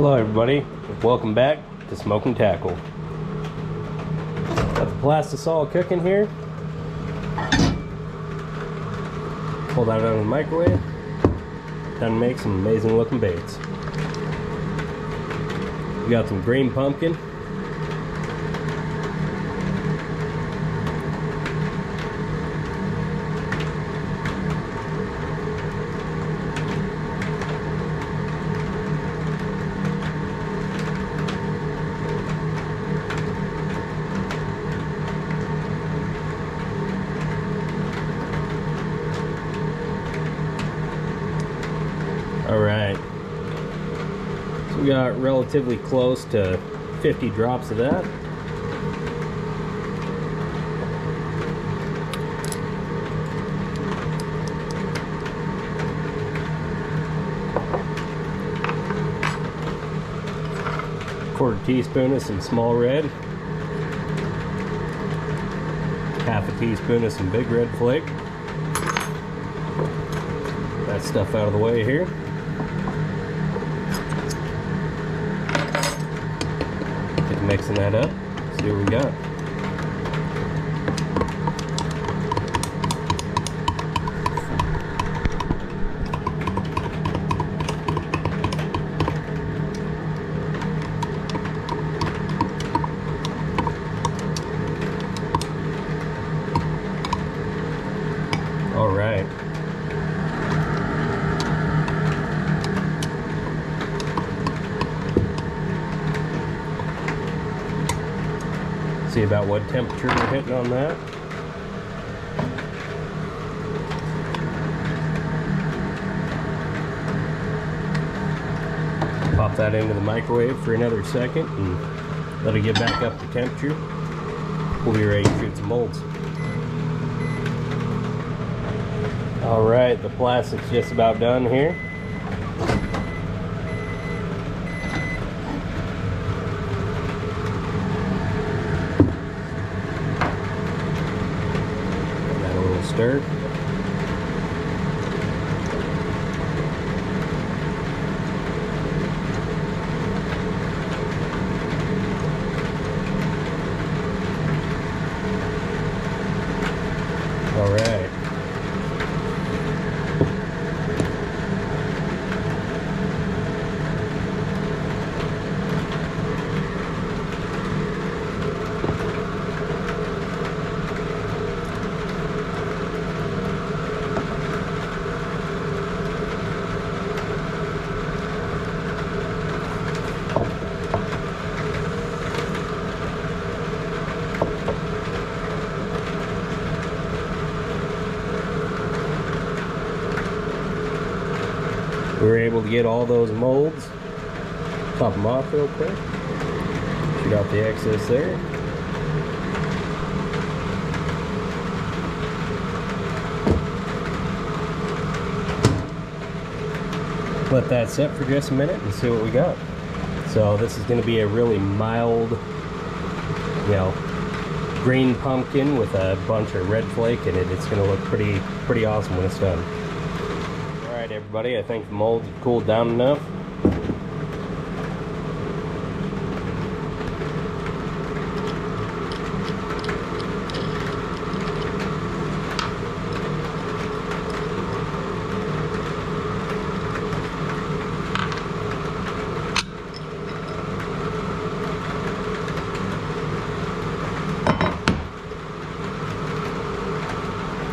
Hello everybody, welcome back to Smoke and Tackle. Got the Plastisol cooking here. Pull that out of the microwave. Time to make some amazing looking baits. We got some green pumpkin. Alright, so we got relatively close to 50 drops of that. Quarter teaspoon of some small red. Half a teaspoon of some big red flake. That stuff out of the way here. Mixing that up, see what we got. All right. See about what temperature we're hitting on that. Pop that into the microwave for another second and let it get back up to temperature. We'll be ready to shoot some molds. Alright, the plastic's just about done here. Stir. All right. We were able to get all those molds, pop them off real quick, shoot out the excess there. Let that set for just a minute and see what we got. So this is going to be a really mild, green pumpkin with a bunch of red flake in it. It's going to look pretty awesome when it's done. Alright everybody, I think the molds have cooled down enough.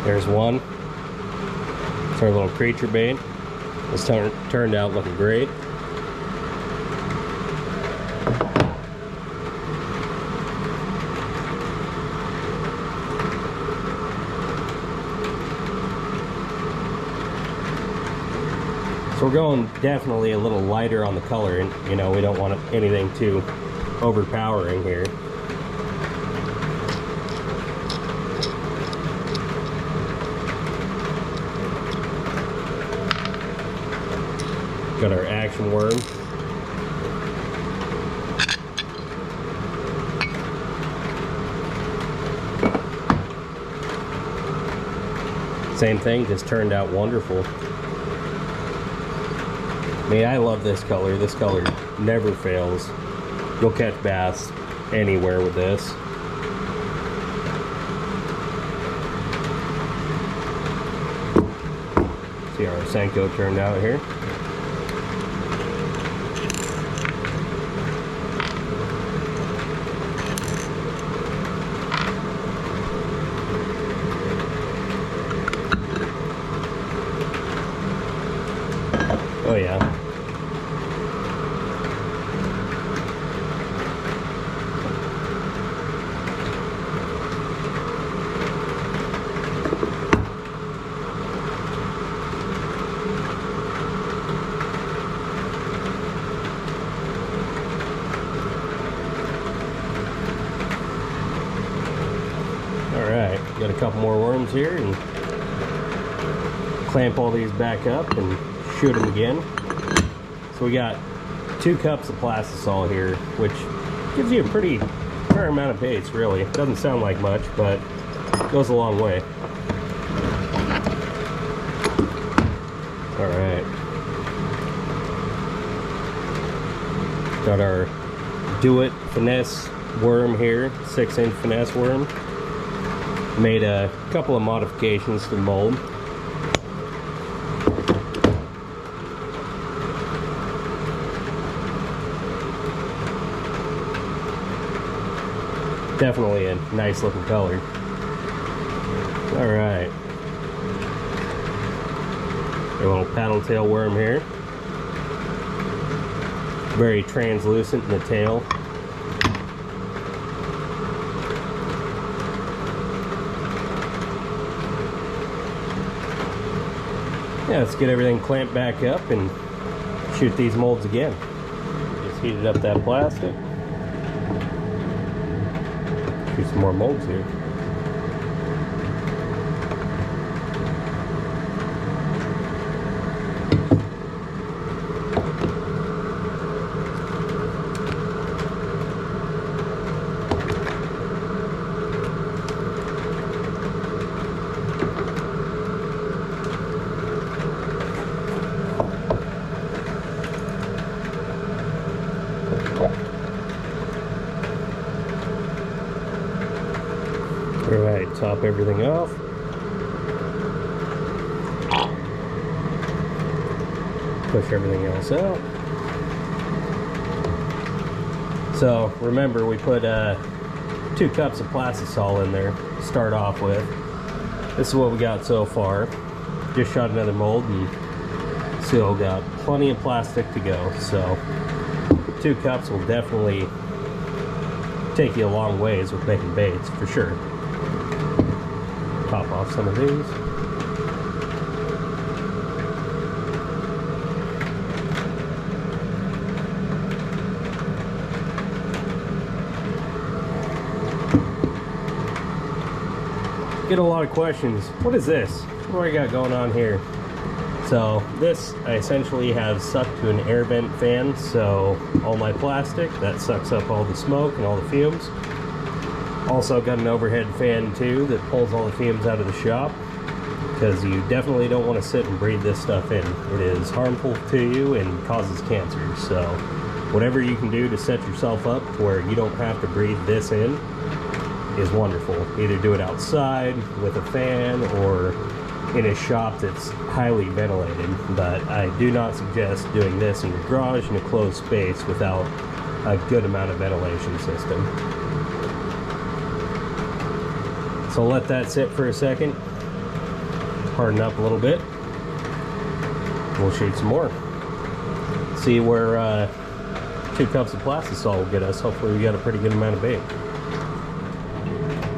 There's one. It's our little creature bait. This turned out looking great. So we're going definitely a little lighter on the color, and we don't want anything too overpowering here. Got our action worm. Same thing, just turned out wonderful. I mean, I love this color. This color never fails. You'll catch bass anywhere with this. See how our Senko turned out here. Oh yeah. Alright, got a couple more worms here and clamp all these back up and shoot them again. So we got 2 cups of plastisol here, which gives you a pretty fair amount of baits, really. It doesn't sound like much, but it goes a long way. Alright. Got our Do It finesse worm here, 6-inch finesse worm. Made a couple of modifications to the mold. Definitely a nice looking color. Alright. A little paddle tail worm here. Very translucent in the tail. Yeah, let's get everything clamped back up and shoot these molds again. Just heated up that plastic. Shoot some more molds here. Alright, top everything off. Push everything else out. So remember, we put 2 cups of plastisol in there to start off with. This is what we got so far. Just shot another mold and still got plenty of plastic to go. So 2 cups will definitely take you a long ways with making baits, for sure. Top off some of these. Get a lot of questions. What is this? What do I got going on here? So this, I essentially have sucked to an air vent fan, so all my plastic, that sucks up all the smoke and all the fumes. Also got an overhead fan too that pulls all the fumes out of the shop, because you definitely don't want to sit and breathe this stuff in. It is harmful to you and causes cancer. So whatever you can do to set yourself up to where you don't have to breathe this in is wonderful. Either do it outside with a fan or in a shop that's highly ventilated, but I do not suggest doing this in your garage in a closed space without a good amount of ventilation system. So let that sit for a second, harden up a little bit. We'll shoot some more. See where 2 cups of plastisol will get us. Hopefully we got a pretty good amount of bait.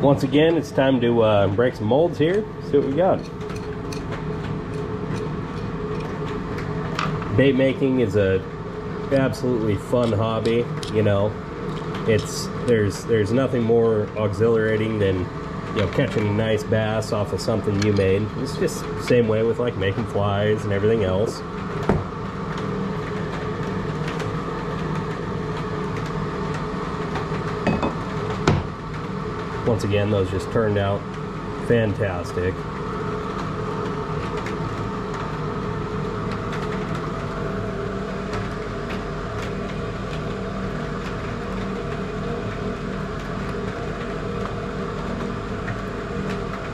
Once again, it's time to break some molds here, see what we got. Bait making is a absolutely fun hobby, you know. There's nothing more exhilarating than, you know, catching a nice bass off of something you made. It's just the same way with like making flies and everything else. Once again, those just turned out fantastic.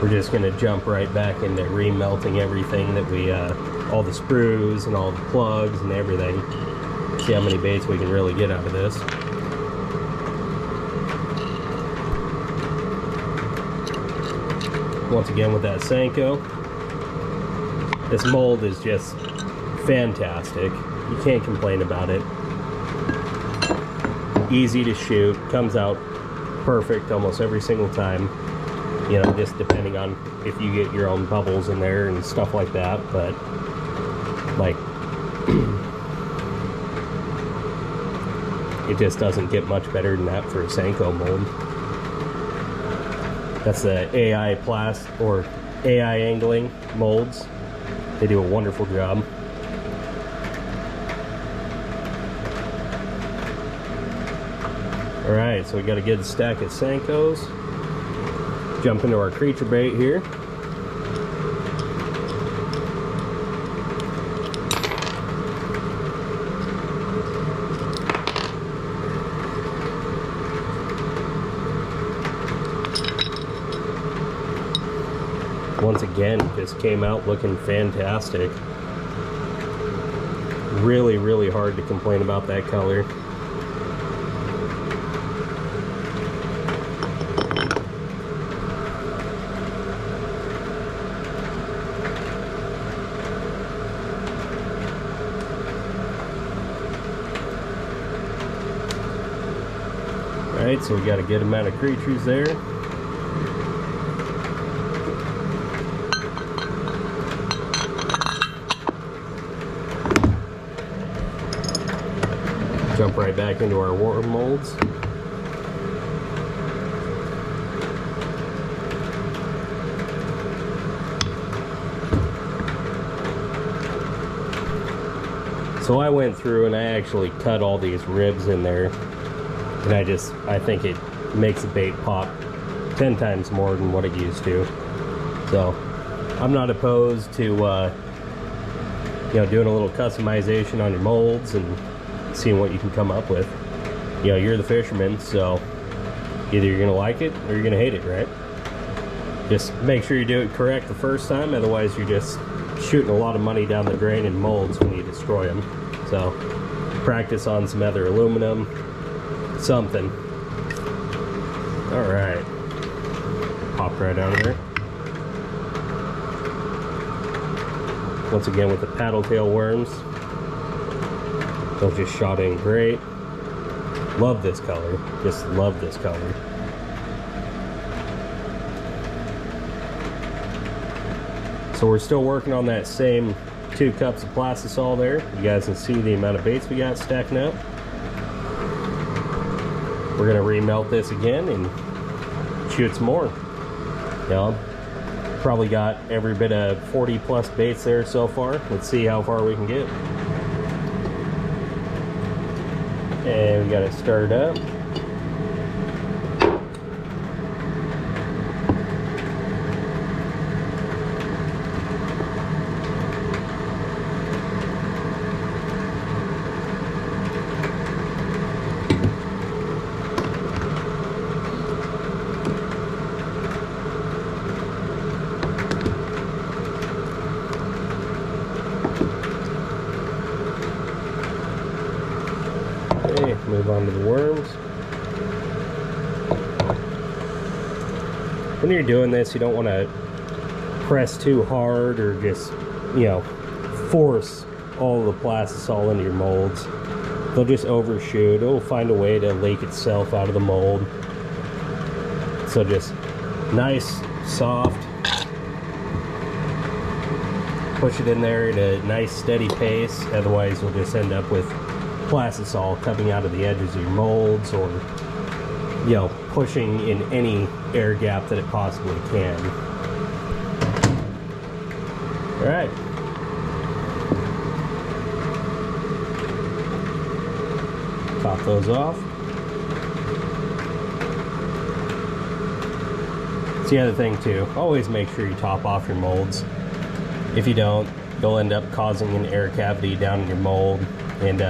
we're just gonna jump right back into remelting everything that we, all the sprues and all the plugs and everything. See how many baits we can really get out of this. Once again with that Senko. This mold is just fantastic. You can't complain about it. Easy to shoot, comes out perfect almost every single time. You know, just depending on if you get your own bubbles in there and stuff like that, but like it just doesn't get much better than that for a Senko mold. That's the AI or AI angling molds. They do a wonderful job. Alright, so we got a good stack of Senkos. Jump into our creature bait here. Once again, just came out looking fantastic. Really, really hard to complain about that color. Alright, so we got a good amount of creatures there. Jump right back into our worm molds. So I went through and I actually cut all these ribs in there, and I think it makes the bait pop 10 times more than what it used to. So I'm not opposed to you know, doing a little customization on your molds and seeing what you can come up with. You know, you're the fisherman, so either you're gonna like it or you're gonna hate it, right? Just make sure you do it correct the first time, otherwise you're just shooting a lot of money down the drain in molds when you destroy them. So practice on some other aluminum, something. All right, pop right out of there. Once again with the paddle tail worms. Those just shot in great. Love this color. Just love this color. So we're still working on that same 2 cups of plastisol there. You guys can see the amount of baits we got stacking up. We're gonna remelt this again and shoot some more. You know, probably got every bit of 40 plus baits there so far. Let's see how far we can get. And we got it stirred up. Move on to the worms. When you're doing this, you don't want to press too hard or just, you know, force all the plastisol into your molds. They'll just overshoot. It'll find a way to leak itself out of the mold. So just nice, soft. Push it in there at a nice steady pace. Otherwise, you'll just end up with plastisol coming out of the edges of your molds, or, you know, pushing in any air gap that it possibly can. All right. Top those off. It's the other thing too, always make sure you top off your molds. If you don't, you'll end up causing an air cavity down in your mold, and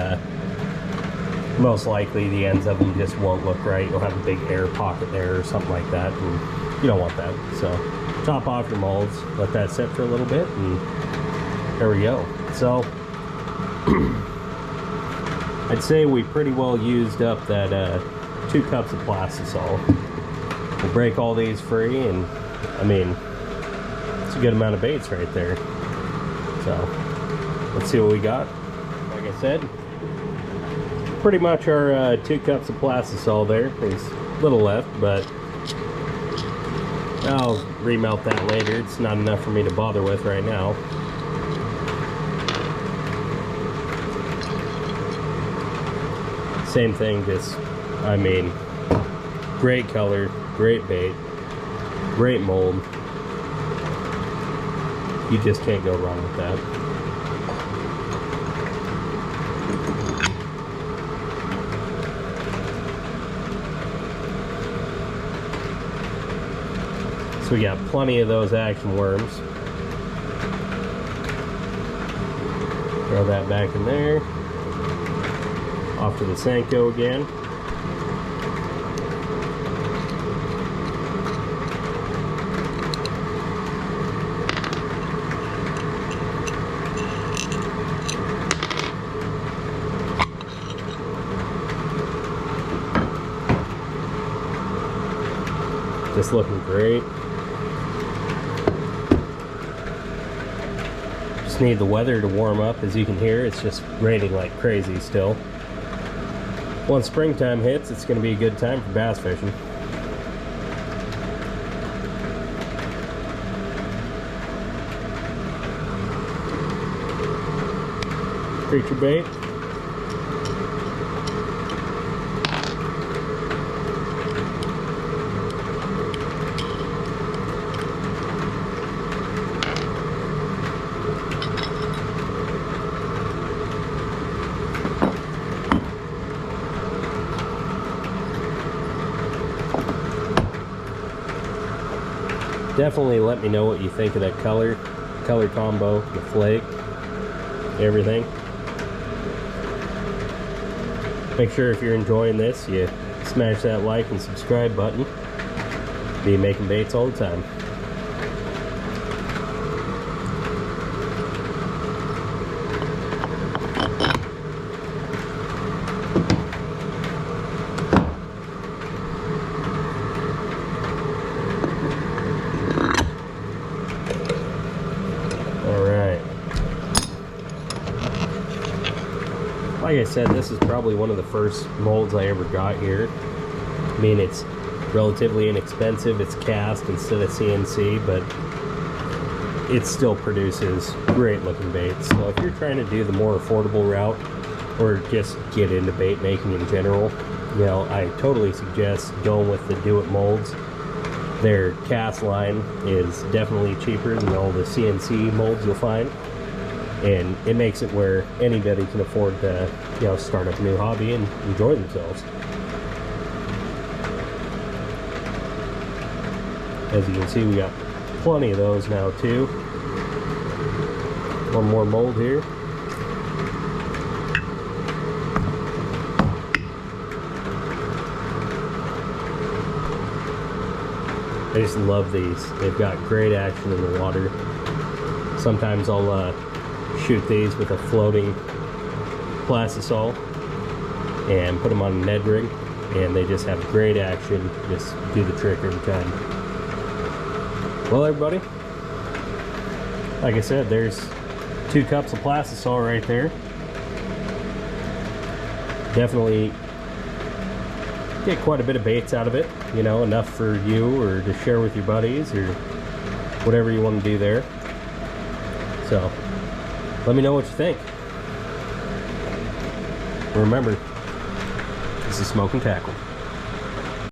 most likely the ends of them just won't look right. You'll have a big air pocket there or something like that, and you don't want that. So top off your molds, let that sit for a little bit, and there we go. So I'd say we pretty well used up that 2 cups of Plastisol. We'll break all these free, and I mean, it's a good amount of baits right there. So let's see what we got. Like I said, pretty much our 2 cups of Plastisol there. There's a little left, but I'll remelt that later. It's not enough for me to bother with right now. Same thing, just, I mean, great color, great bait, great mold. You just can't go wrong with that. So we got plenty of those action worms. Throw that back in there. Off to the Senko again. Just looking great. Just need the weather to warm up. As you can hear, it's just raining like crazy still. Once springtime hits, it's going to be a good time for bass fishing. Creature bait. Definitely let me know what you think of that color combo, the flake, everything. Make sure if you're enjoying this, you smash that like and subscribe button. Be making baits all the time. Like I said, this is probably one of the first molds I ever got here. I mean, it's relatively inexpensive. It's cast instead of CNC, but it still produces great looking baits. So if you're trying to do the more affordable route, or just get into bait making in general, you know, I totally suggest going with the Do It molds. Their cast line is definitely cheaper than all the CNC molds you'll find. And it makes it where anybody can afford to, you know, start up a new hobby and enjoy themselves. As you can see, we got plenty of those now too. One more mold here. I just love these. They've got great action in the water. Sometimes I'll shoot these with a floating Plastisol and put them on a Ned rig, and they just have great action, just do the trick every time. Well, everybody, like I said, there's 2 cups of Plastisol right there. Definitely get quite a bit of baits out of it, you know, enough for you or to share with your buddies or whatever you want to do there. So let me know what you think. Remember, this is Smoke and Tackle.